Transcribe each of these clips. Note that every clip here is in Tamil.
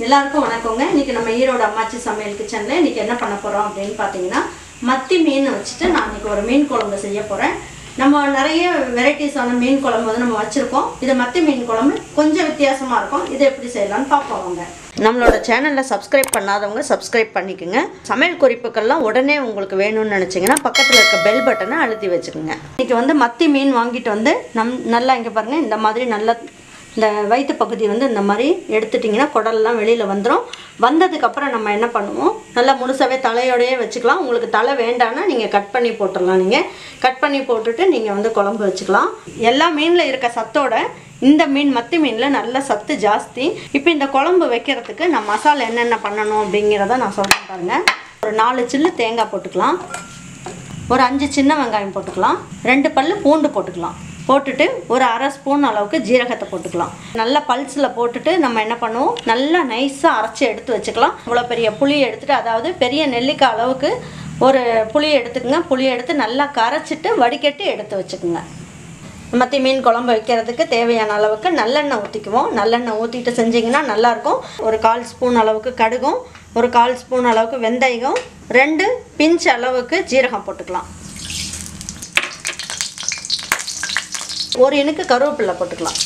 எல்லாருக்கும் வணக்கங்க. இன்னைக்கு நம்ம ஈரோடு அம்மாச்சி சமையல் கிச்சன்ல இன்னைக்கு என்ன பண்ண போறோம் அப்படினு பாத்தீங்கன்னா மத்தி மீன் வச்சிட்டு நான் இன்னைக்கு ஒரு மீன் குழம்பு செய்ய போறேன். நம்ம நிறைய வெரைட்டிஸான மீன் குழம்பு வந்து நம்ம வச்சிருக்கோம். இது மத்தி மீன் குழம்பு கொஞ்சம் வித்தியாசமா இருக்கும். இது எப்படி செய்யலாம்னு பாப்போம். நம்மளோட சேனல்ல சப்ஸ்கிரைப் பண்ணாதவங்க சப்ஸ்கிரைப் பண்ணிக்கங்க. சமையல் குறிப்புகள்லாம் உடனே உங்களுக்கு வேணும்னு நினைச்சீங்கன்னா பக்கத்துல இருக்க பெல் பட்டனை அழுத்தி வச்சுக்கோங்க. இன்னைக்கு வந்து மத்தி மீன் வாங்கிட்டு வந்து நல்லா இங்க பாருங்க இந்த மாதிரி நல்லா இந்த வயிற்று பகுதி வந்து இந்த மாதிரி எடுத்துட்டிங்கன்னா குடல்லாம் வெளியில் வந்துடும். வந்ததுக்கப்புறம் நம்ம என்ன பண்ணுவோம், நல்லா முழுசாகவே தலையோடையே வச்சுக்கலாம். உங்களுக்கு தலை வேண்டான்னா நீங்கள் கட் பண்ணி போட்டுடலாம். நீங்கள் கட் பண்ணி போட்டுட்டு நீங்கள் வந்து குழம்பு வச்சுக்கலாம். எல்லா மீனில் இருக்க சத்தோட இந்த மீன் மத்தி மீனில் நல்ல சத்து ஜாஸ்தி. இப்போ இந்த குழம்பு வைக்கிறதுக்கு நான் மசாலா என்னென்ன பண்ணணும் அப்படிங்கிறத நான் சொல்கிறேன் பாருங்கள். ஒரு 4 சில்லு தேங்காய் போட்டுக்கலாம். ஒரு 5 சின்ன வெங்காயம் போட்டுக்கலாம். 2 பல்லு பூண்டு போட்டுக்கலாம். போட்டுட்டு ஒரு 1/2 ஸ்பூன் அளவுக்கு ஜீரகத்தை போட்டுக்கலாம். நல்லா பல்ஸில் போட்டுட்டு நம்ம என்ன பண்ணுவோம், நல்லா நைஸாக அரைச்சி எடுத்து வச்சுக்கலாம். இவ்வளோ பெரிய புளி எடுத்துகிட்டு, அதாவது பெரிய நெல்லிக்காய் அளவுக்கு ஒரு புளி எடுத்துக்கோங்க. புளி எடுத்து நல்லா கரைச்சிட்டு வடிகட்டி எடுத்து வச்சுக்கோங்க. மத்தி மீன் குழம்பு வைக்கிறதுக்கு தேவையான அளவுக்கு நல்லெண்ணெய் ஊற்றிக்குவோம். நல்லெண்ணெய் ஊற்றிட்டு செஞ்சிங்கன்னா நல்லாயிருக்கும். ஒரு 1/4 ஸ்பூன் அளவுக்கு கடுகும், ஒரு 1/4 ஸ்பூன் அளவுக்கு வெந்தயம், 2 பிஞ்ச் அளவுக்கு ஜீரகம் போட்டுக்கலாம். ஒரு இனுக்கு கருவேப்பிலை போட்டுக்கலாம்.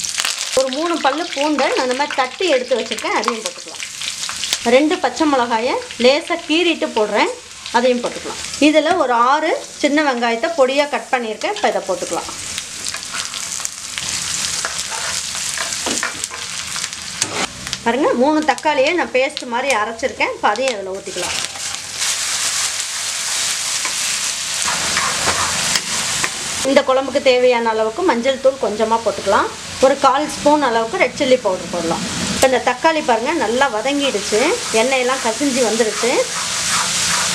ஒரு 3 பல்லு பூண்டை நான் இந்த மாதிரி தட்டி எடுத்து வச்சுருக்கேன், அதையும் போட்டுக்கலாம். 2 பச்சை மிளகாயை லேசாக கீறிட்டு போடுறேன், அதையும் போட்டுக்கலாம். இதில் ஒரு 6 சின்ன வெங்காயத்தை பொடியாக கட் பண்ணியிருக்கேன். இப்போ இதை போட்டுக்கலாம். பாருங்கள், 3 தக்காளியை நான் பேஸ்ட் மாதிரி அரைச்சிருக்கேன். இப்போ அதையும் அதில் ஊற்றிக்கலாம். இந்த குழம்புக்கு தேவையான அளவுக்கு மஞ்சள் தூள் கொஞ்சமாக போட்டுக்கலாம். ஒரு 1/4 ஸ்பூன் அளவுக்கு ரெட் சில்லி பவுடர் போடலாம். இப்போ இந்த தக்காளி பாருங்கள் நல்லா வதங்கிடுச்சு, எண்ணெயெல்லாம் கசிஞ்சு வந்துடுச்சு.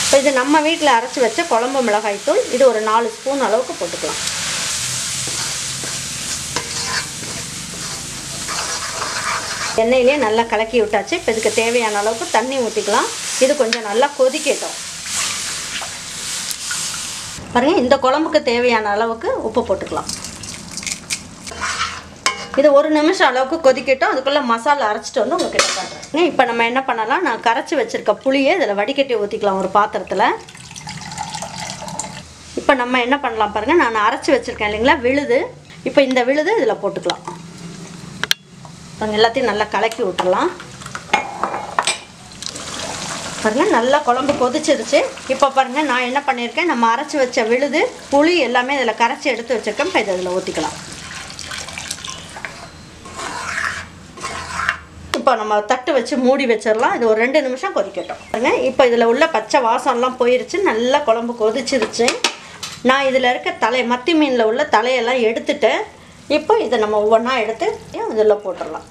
இப்போ இது நம்ம வீட்டில் அரைச்சி வச்ச குழம்பு மிளகாய் தூள், இது ஒரு 4 ஸ்பூன் அளவுக்கு போட்டுக்கலாம். எண்ணெயிலே நல்லா கலக்கி விட்டாச்சு. இப்போ இதுக்கு தேவையான அளவுக்கு தண்ணி ஊற்றிக்கலாம். இது கொஞ்சம் நல்லா கொதிக்கட்டும். பாருங்கள், இந்த குழம்புக்கு தேவையான அளவுக்கு உப்பு போட்டுக்கலாம். இது 1 நிமிஷம் அளவுக்கு கொதிக்கட்டும். அதுக்குள்ளே மசாலா அரைச்சிட்டு வந்து உங்கள்கிட்ட காட்டுறேன். இப்போ நம்ம என்ன பண்ணலாம், நான் கரைச்சி வச்சுருக்க புளியை இதில் வடிகட்டி ஊற்றிக்கலாம் ஒரு பாத்திரத்தில். இப்போ நம்ம என்ன பண்ணலாம் பாருங்கள், நான் அரைச்சி வச்சுருக்கேன் இல்லைங்களா விழுது. இப்போ இந்த விழுது இதில் போட்டுக்கலாம். எல்லாத்தையும் நல்லா கலக்கி விட்டுடலாம். பாருங்கள், நல்லா குழம்பு கொதிச்சிருச்சு. இப்போ பாருங்கள், நான் என்ன பண்ணியிருக்கேன், நம்ம அரைச்சி வச்ச விழுது புளி எல்லாமே இதில் கரைச்சி எடுத்து வச்சுருக்கேன். இப்போ இதில் ஊற்றிக்கலாம். இப்போ நம்ம தட்டு வச்சு மூடி வச்சிடலாம். இது ஒரு 2 நிமிஷம் கொதிக்கட்டும். பாருங்கள், இப்போ இதில் உள்ள பச்சை வாசம்லாம் போயிருச்சு. நல்லா குழம்பு கொதிச்சிருச்சு. நான் இதில் இருக்க மத்தி மீனில் உள்ள தலையெல்லாம் எடுத்துட்டு இப்போ இதை நம்ம ஒவ்வொன்றா எடுத்து இதில் போட்டுடலாம்.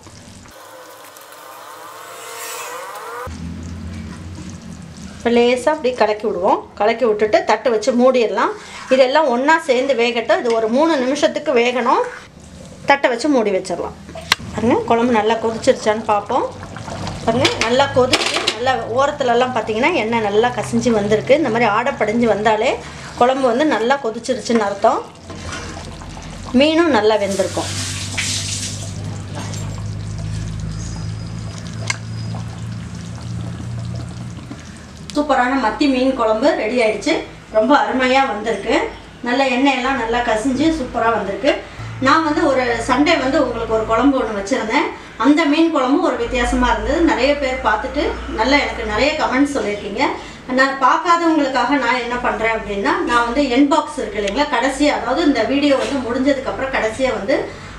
இப்போ லேசாக அப்படி கலக்கி விடுவோம். கலக்கி விட்டுட்டு தட்டு வச்சு மூடிடலாம். இதெல்லாம் ஒன்றா சேர்ந்து வேகட்டும். இது ஒரு 3 நிமிஷத்துக்கு வேகணும். தட்டை வச்சு மூடி வச்சிடலாம். பாருங்கள், குழம்பு நல்லா கொதிச்சிருச்சான்னு பார்ப்போம். பாருங்கள், நல்லா கொதிச்சு நல்லா ஓரத்துலலாம் பார்த்திங்கன்னா எண்ணெய் நல்லா கசிஞ்சு வந்திருக்கு. இந்த மாதிரி ஆடை படிஞ்சு வந்தாலே குழம்பு வந்து நல்லா கொதிச்சிருச்சுன்னு அர்த்தம். மீனும் நல்லா வெந்திருக்கும். சூப்பரான மத்தி மீன் குழம்பு ரெடி ஆயிடுச்சு. ரொம்ப அருமையாக வந்திருக்கு. நல்ல எண்ணெயெல்லாம் நல்லா கசிஞ்சு சூப்பராக வந்திருக்கு. நான் வந்து ஒரு சண்டே வந்து உங்களுக்கு ஒரு குழம்பு ஒன்று வச்சுருந்தேன். அந்த மீன் குழம்பும் ஒரு வித்தியாசமாக இருந்தது. நிறைய பேர் பார்த்துட்டு நல்லா எனக்கு நிறைய கமெண்ட்ஸ் சொல்லியிருக்கீங்க. நான் பார்க்காதவங்களுக்காக நான் என்ன பண்ணுறேன் அப்படின்னா, நான் வந்து என்பாக்ஸ் இருக்குது இல்லைங்களா, கடைசியாக அதாவது இந்த வீடியோ வந்து முடிஞ்சதுக்கப்புறம் கடைசியாக வந்து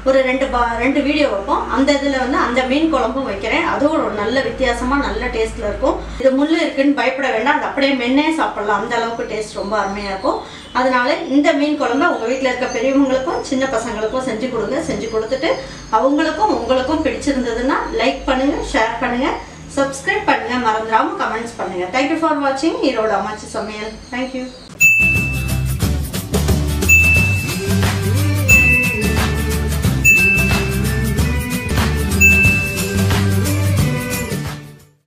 ஒரு 2 வீடியோ வைப்போம். அந்த இதில் வந்து அந்த மீன் குழம்பும் வைக்கிறேன். அதுவும் ஒரு நல்ல வித்தியாசமாக நல்ல டேஸ்ட்டில் இருக்கும். இது முள் இருக்குன்னு பயப்பட வேண்டாம், அது அப்படியே மென்னே சாப்பிட்லாம். அந்த அளவுக்கு டேஸ்ட் ரொம்ப அருமையாக இருக்கும். அதனால இந்த மீன் குழம்பை உங்கள் வீட்டில் இருக்க பெரியவங்களுக்கும் சின்ன பசங்களுக்கும் செஞ்சு கொடுங்க. செஞ்சு கொடுத்துட்டு அவங்களுக்கும் உங்களுக்கும் பிடிச்சிருந்ததுன்னா லைக் பண்ணுங்கள், ஷேர் பண்ணுங்கள், சப்ஸ்கிரைப் பண்ணுங்கள், மறந்துடாமல் கமெண்ட்ஸ் பண்ணுங்கள். தேங்க்யூ ஃபார் வாட்சிங் ஈரோடு அம்மாச்சி சமையல். தேங்க்யூ.